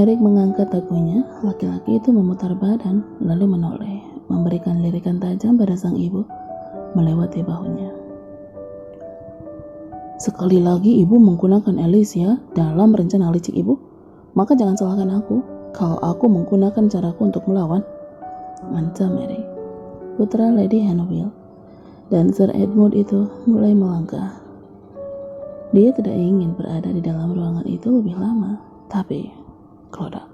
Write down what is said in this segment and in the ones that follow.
Erik mengangkat dagunya. Laki-laki itu memutar badan lalu menoleh, memberikan lirikan tajam pada sang ibu melewati bahunya. Sekali lagi ibu menggunakan Alicia dalam rencana licik ibu, maka jangan salahkan aku kalau aku menggunakan caraku untuk melawan, ancam Erik, putra Lady Hannibal. Dan Sir Edmund itu mulai melangkah. Dia tidak ingin berada di dalam ruangan itu lebih lama. Tapi, Clodagh,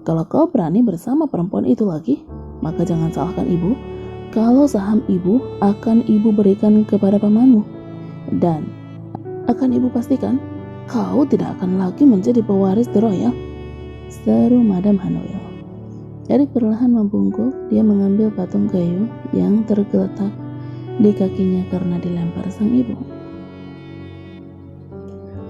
kalau kau berani bersama perempuan itu lagi, maka jangan salahkan ibu kalau saham ibu akan ibu berikan kepada pamanmu. Dan akan ibu pastikan kau tidak akan lagi menjadi pewaris The Royal, seru Madam Hannibal. Erik perlahan membungkuk. Dia mengambil patung kayu yang tergeletak di kakinya karena dilempar sang ibu.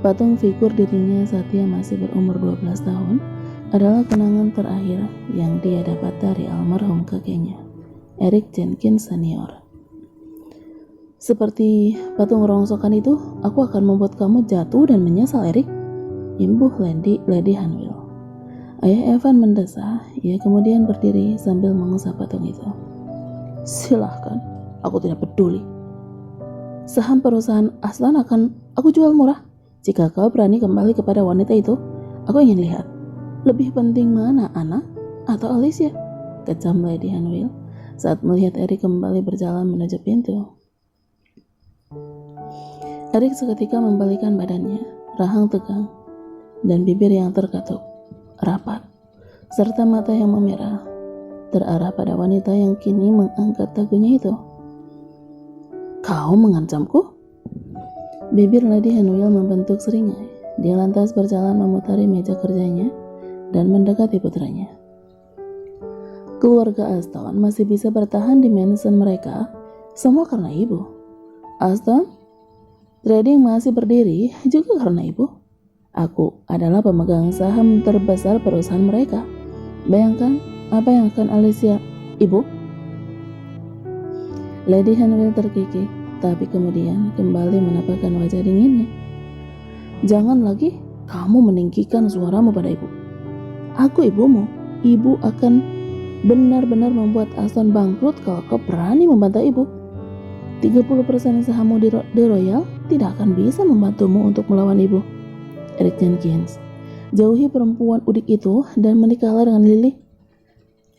Patung figur dirinya saat dia masih berumur 12 tahun adalah kenangan terakhir yang dia dapat dari almarhum kakeknya, Erik Jenkins Senior. Seperti patung rongsokan itu, aku akan membuat kamu jatuh dan menyesal, Erik, imbuh Lady Hannibal. Ayah Evan mendesah. Ia kemudian berdiri sambil mengusap patung itu. Silahkan, aku tidak peduli. Saham perusahaan Aslan akan aku jual murah. Jika kau berani kembali kepada wanita itu, aku ingin lihat. Lebih penting mana, Anna atau Alicia? Kecam Lady Hannibal saat melihat Erik kembali berjalan menuju pintu. Erik seketika membalikkan badannya, rahang tegang, dan bibir yang terkatup rapat, serta mata yang memerah, terarah pada wanita yang kini mengangkat dagunya itu. Kau mengancamku? Bibir Lady Hannibal membentuk seringai. Dia lantas berjalan memutari meja kerjanya dan mendekati putranya. Keluarga Aston masih bisa bertahan di mansion mereka, semua karena ibu. Aston Trading masih berdiri juga karena ibu. Aku adalah pemegang saham terbesar perusahaan mereka. Bayangkan apa yang akan Alicia, ibu? Lady Hannibal terkikik, tapi kemudian kembali menampakkan wajah dinginnya. Jangan lagi kamu meninggikan suaramu pada ibu. Aku ibumu. Ibu akan benar-benar membuat Aston bangkrut kalau kau berani membantah ibu. 30% sahammu di The Royal tidak akan bisa membantumu untuk melawan ibu. Erik Jenkins, jauhi perempuan udik itu dan menikahlah dengan Lily.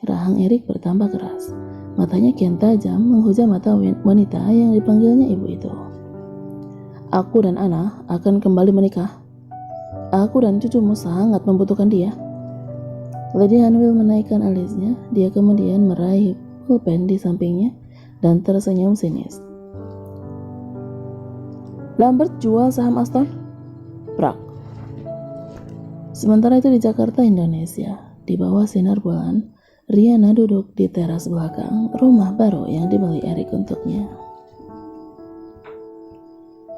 Rahang Erik bertambah keras. Matanya kian tajam menghujam mata wanita yang dipanggilnya ibu itu. Aku dan Anna akan kembali menikah. Aku dan cucumu sangat membutuhkan dia. Lady Hannibal menaikkan alisnya. Dia kemudian meraih pulpen di sampingnya dan tersenyum sinis. Lambert jual saham Aston? Prak. Sementara itu di Jakarta, Indonesia, di bawah sinar bulan, Riana duduk di teras belakang rumah baru yang dibeli Erik untuknya.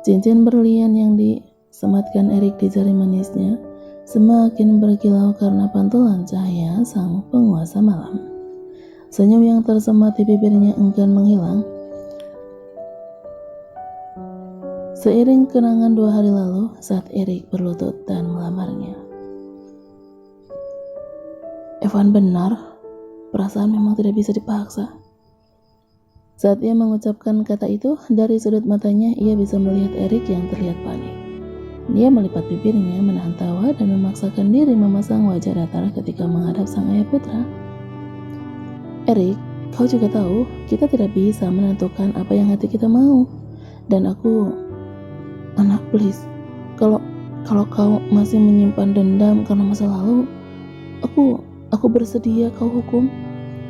Cincin berlian yang disematkan Erik di jari manisnya semakin berkilau karena pantulan cahaya sang penguasa malam. Senyum yang tersemat di bibirnya enggan menghilang. Seiring kenangan 2 hari lalu saat Erik berlutut dan melamarnya. Evan benar. Perasaan memang tidak bisa dipaksa. Saat ia mengucapkan kata itu, dari sudut matanya ia bisa melihat Erik yang terlihat panik. Dia melipat bibirnya, menahan tawa dan memaksakan diri memasang wajah datar ketika menghadap sang ayah putra. Erik, kau juga tahu kita tidak bisa menentukan apa yang hati kita mau. Dan aku, anak please, kalau kau masih menyimpan dendam karena masa lalu, aku bersedia kau hukum.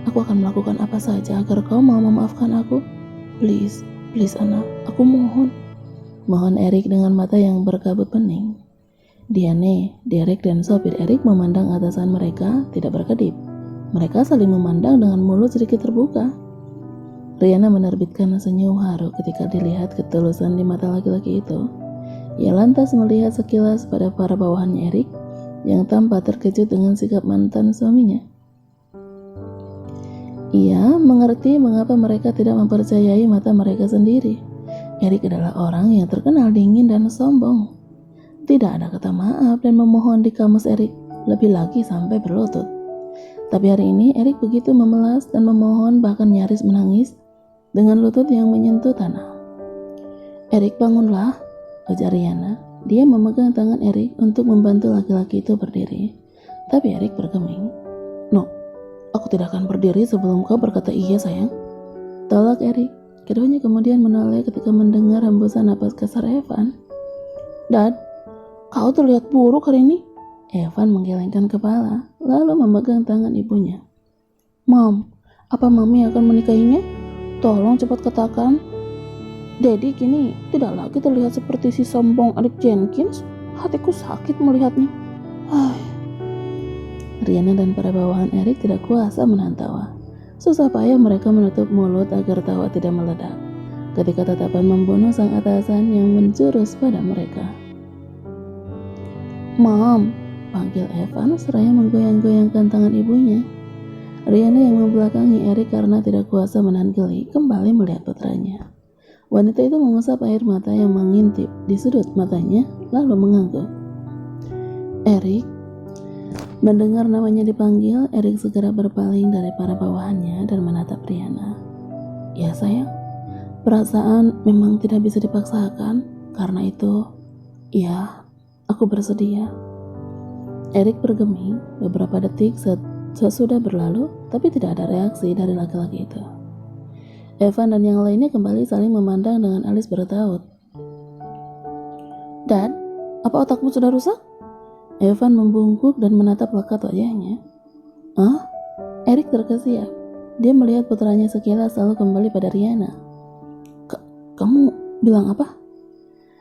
Aku akan melakukan apa saja agar kau mau memaafkan aku. Please anak, aku mohon. Mohon Erik dengan mata yang berkabut pening. Diane, Derek dan sopir Erik memandang atasan mereka tidak berkedip. Mereka saling memandang dengan mulut sedikit terbuka. Riana menerbitkan senyum haru ketika dilihat ketulusan di mata laki-laki itu. Ia lantas melihat sekilas pada para bawahannya Erik yang tampak terkejut dengan sikap mantan suaminya. Ia mengerti mengapa mereka tidak mempercayai mata mereka sendiri. Erik adalah orang yang terkenal dingin dan sombong. Tidak ada kata maaf dan memohon di kamus Erik. lebih lagi sampai berlutut. Tapi hari ini Erik begitu memelas dan memohon, bahkan nyaris menangis dengan lutut yang menyentuh tanah. "Erik, bangunlah," ujar Riana. Dia memegang tangan Erik untuk membantu laki-laki itu berdiri. Tapi Erik bergeming. "No, aku tidak akan berdiri sebelum kau berkata iya, sayang," tolak Erik. Keduanya kemudian menoleh ketika mendengar hembusan napas kasar Evan. "Dad, kau terlihat buruk hari ini." Evan menggelengkan kepala, lalu memegang tangan ibunya. "Mom, apa Mami akan menikahinya? Tolong cepat katakan. Daddy kini tidak lagi terlihat seperti si sombong adik Jenkins. Hatiku sakit melihatnya." Riana dan para bawahan Erik tidak kuasa menahan tawa. Susah payah mereka menutup mulut agar tawa tidak meledak ketika tatapan membunuh sang atasan yang menjurus pada mereka. "Mom," panggil Evan seraya menggoyang-goyangkan tangan ibunya. Riana yang membelakangi Erik karena tidak kuasa menahan geli kembali melihat putranya. Wanita itu mengusap air mata yang mengintip di sudut matanya lalu mengangguk. "Erik." Mendengar namanya dipanggil, Erik segera berpaling dari para bawahannya dan menatap Riana. "Ya sayang, perasaan memang tidak bisa dipaksakan. Karena itu, ya, aku bersedia." Erik bergeming beberapa detik sesudah berlalu, tapi tidak ada reaksi dari laki-laki itu. Evan dan yang lainnya kembali saling memandang dengan alis bertaut. "Dad, apa otakmu sudah rusak?" Evan membungkuk dan menatap lekat wajahnya. "Ah?" Erik terkesiap. Dia melihat putranya sekilas lalu kembali pada Riana. Kamu bilang apa?"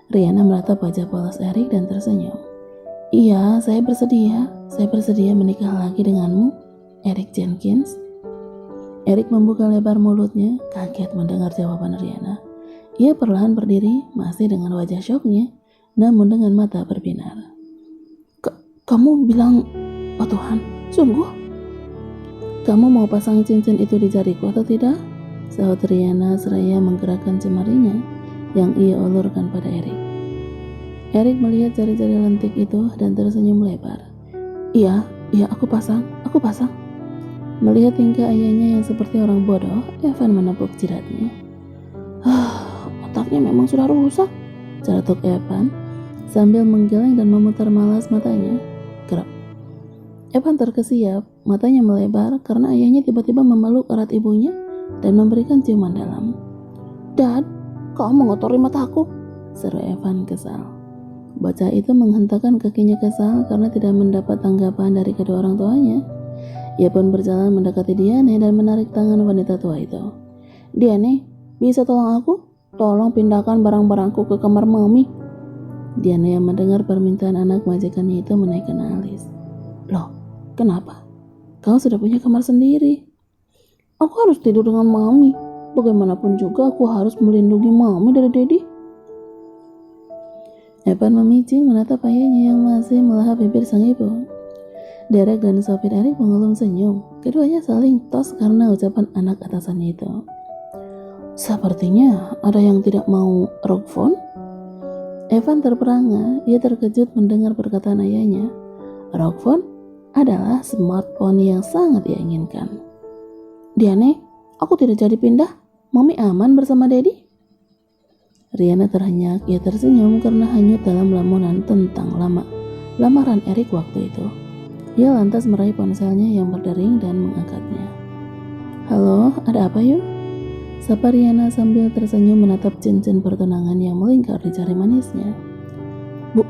Riana menatap wajah polos Erik dan tersenyum. "Iya, saya bersedia. Saya bersedia menikah lagi denganmu, Erik Jenkins." Erik membuka lebar mulutnya, kaget mendengar jawaban Riana. Ia perlahan berdiri, masih dengan wajah syoknya, namun dengan mata berbinar. "Kamu bilang, oh Tuhan, sungguh? Kamu mau pasang cincin itu di jariku atau tidak?" sahut Riana seraya menggerakkan jemarinya yang ia ulurkan pada Erik. Erik melihat jari-jari lentik itu dan tersenyum lebar. Iya, aku pasang. Melihat tingkah ayahnya yang seperti orang bodoh, Evan menepuk jidatnya. Otaknya memang sudah rusak," celetuk Evan sambil menggeleng dan memutar malas matanya. Kerap. Evan terkesiap, matanya melebar karena ayahnya tiba-tiba memeluk erat ibunya dan memberikan ciuman dalam. "Dad, kau mengotori mataku," seru Evan kesal. Bocah itu menghentakkan kakinya kesal karena tidak mendapat tanggapan dari kedua orang tuanya. Ia pun berjalan mendekati Diane dan menarik tangan wanita tua itu. "Diane, bisa tolong aku? Tolong pindahkan barang-barangku ke kamar Mami." Diane yang mendengar permintaan anak majikannya itu menaikkan alis. "Loh, kenapa? Kau sudah punya kamar sendiri." "Aku harus tidur dengan Mami. Bagaimanapun juga aku harus melindungi Mami dari Daddy." Evan memicing menatap ayahnya yang masih melahap bibir sang ibu. Derek dan sopir Erik mengelum senyum. Keduanya saling tos karena ucapan anak atasannya itu. "Sepertinya ada yang tidak mau rock phone?" Evan terperangah. Ia terkejut mendengar perkataan ayahnya. Rock phone adalah smartphone yang sangat ia inginkan. "Diane, aku tidak jadi pindah. Mami aman bersama Daddy?" Riana terhenyak. Ia tersenyum karena hanyut dalam lamunan tentang lamaran Erik waktu itu. Ia lantas meraih ponselnya yang berdering dan mengangkatnya. "Halo, ada apa yuk?" sapa Riana sambil tersenyum menatap cincin pertunangan yang melingkar di jari manisnya. "Bu,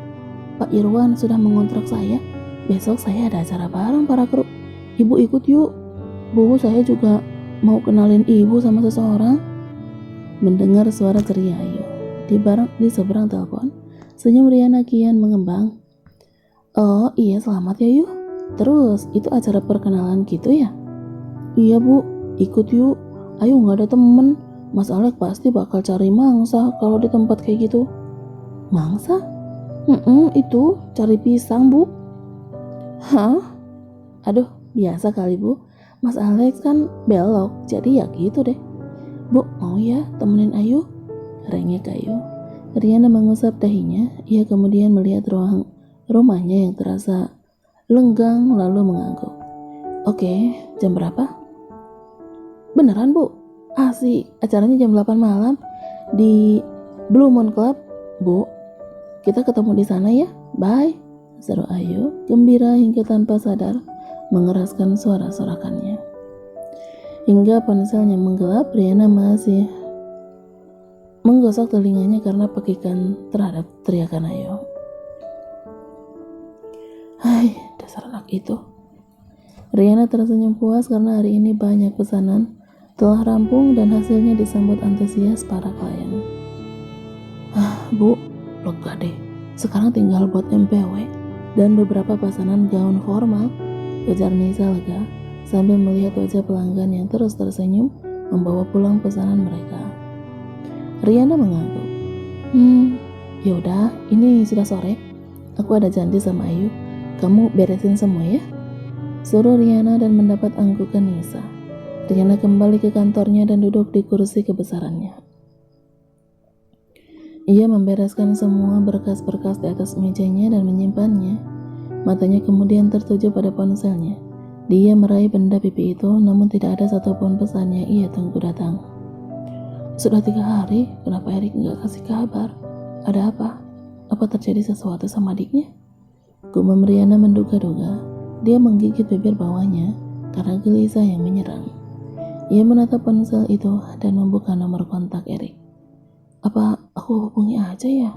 Pak Irwan sudah mengontrak saya. Besok saya ada acara bareng para kru. Ibu ikut yuk. Bu, saya juga mau kenalin ibu sama seseorang." Mendengar suara ceria Ayu di seberang telepon, senyum Riana kian mengembang. "Oh iya, selamat ya yuk. Terus itu acara perkenalan gitu ya?" "Iya Bu, ikut yuk. Ayo, gak ada temen. Mas Alek pasti bakal cari mangsa kalau di tempat kayak gitu." "Mangsa?" Itu cari pisang Bu." "Hah? Aduh, biasa kali Bu. Mas Alex kan belok, jadi ya gitu deh." "Bu, mau ya temenin Ayu?" rengek Ayu. Riana mengusap dahinya. Ia kemudian melihat rumahnya yang terasa lenggang lalu mengangguk. Oke, jam berapa? Beneran Bu? Asik, acaranya jam 8 malam di Blue Moon Club. Bu, kita ketemu di sana ya, bye, seru Ayu, gembira hingga tanpa sadar mengeraskan suara sorakannya. Hingga ponselnya menggelap, Riana masih menggosok telinganya karena pekikan terhadap teriakan Ayu. Hai, dasar anak itu. Riana tersenyum puas karena hari ini banyak pesanan telah rampung dan hasilnya disambut antusias para klien. Bu, lega deh. Sekarang tinggal buat MPW dan beberapa pesanan gaun formal, ujar Nisa lega sambil melihat wajah pelanggan yang terus tersenyum membawa pulang pesanan mereka. Riana mengangguk. Yaudah, ini sudah sore. Aku ada janji sama Ayu. Kamu beresin semua ya, suruh Riana dan mendapat anggukan Nisa. Riana kembali ke kantornya dan duduk di kursi kebesarannya. Ia membereskan semua berkas-berkas di atas mejanya dan menyimpannya. Matanya kemudian tertuju pada ponselnya. Dia meraih benda pipi itu, namun tidak ada satupun pesan yang ia tunggu datang. Sudah 3 hari, kenapa Erik nggak kasih kabar? Ada apa? Apa terjadi sesuatu sama adiknya? Gumam Riana menduga-duga. Dia menggigit bibir bawahnya karena gelisah yang menyerang. Ia menatap ponsel itu dan membuka nomor kontak Erik. Apa aku hubungi aja ya?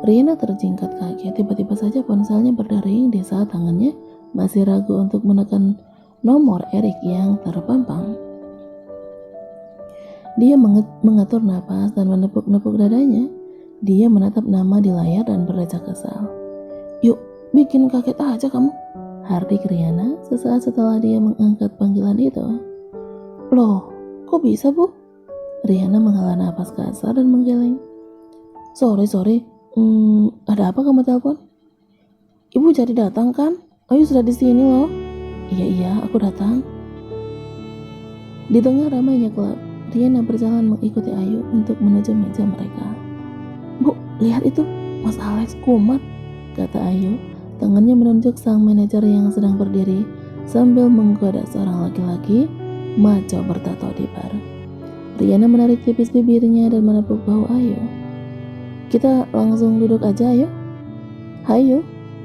Riana terjingkat kaget. Tiba-tiba saja ponselnya berdering di saat tangannya masih ragu untuk menekan nomor Erik yang terpampang. Dia mengatur napas dan menepuk-nepuk dadanya. Dia menatap nama di layar dan berdecak kesal. Yuk, bikin kaget aja kamu, hardik Riana sesaat setelah dia mengangkat panggilan itu. Loh, kok bisa Bu? Riana menghela napas kasar dan menggeleng. Sorry, ada apa kamu telepon? Ibu jadi datang kan? Ayu sudah di sini loh. Iya, aku datang. Di tengah ramainya klub, Riana berjalan mengikuti Ayu untuk menuju meja mereka. Bu, lihat itu, Mas Alex kumat, kata Ayu. Tangannya menunjuk sang manajer yang sedang berdiri sambil menggoda seorang laki-laki maco bertato di bar. Riana menarik tipis bibirnya dan menepuk bahu Ayu. Kita langsung duduk aja ayo. Hayu.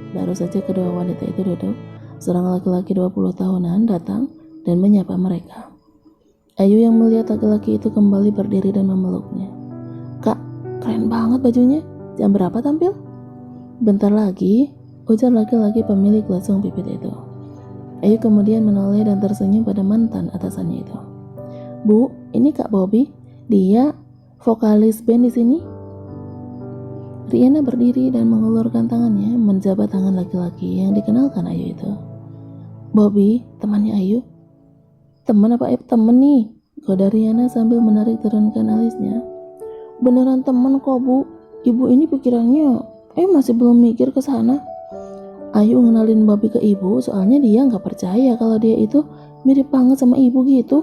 Baru saja kedua wanita itu duduk, seorang laki-laki 20 tahunan datang dan menyapa mereka. Ayu yang melihat laki-laki itu kembali berdiri dan memeluknya. Kak, keren banget bajunya. Jam berapa tampil? Bentar lagi, ujar laki-laki pemilik lesung pipit itu. Ayu kemudian menoleh dan tersenyum pada mantan atasannya itu. Bu, ini Kak Bobby. Dia vokalis band di sini. Riana berdiri dan mengulurkan tangannya menjabat tangan laki-laki yang dikenalkan Ayu itu. Bobby, temannya Ayu. Teman apa temen nih? Goda Riana sambil menarik turunkan alisnya. Beneran teman kok Bu. Ibu ini pikirannya masih belum mikir ke sana. Ayu ngenalin Bobby ke ibu soalnya dia nggak percaya kalau dia itu mirip banget sama ibu gitu.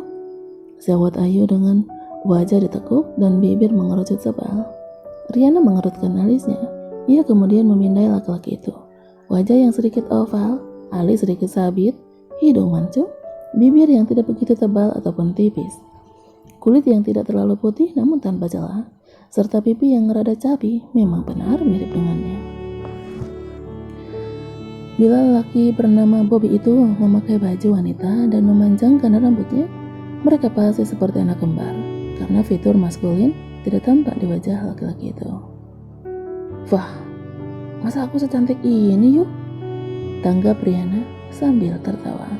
Jawab Ayu dengan wajah ditekuk dan bibir mengerucut sebal. Riana mengerutkan alisnya. Ia kemudian memindai laki-laki itu. Wajah yang sedikit oval, alis sedikit sabit, hidung mancung, bibir yang tidak begitu tebal ataupun tipis, kulit yang tidak terlalu putih namun tanpa celah, serta pipi yang rada cabi memang benar mirip dengannya. Bila laki bernama Bobby itu memakai baju wanita dan memanjangkan rambutnya, mereka pasti seperti anak kembar, karena fitur maskulin tidak tampak di wajah laki-laki itu. Wah, masa aku secantik ini yuk? Tanggap Riana sambil tertawa.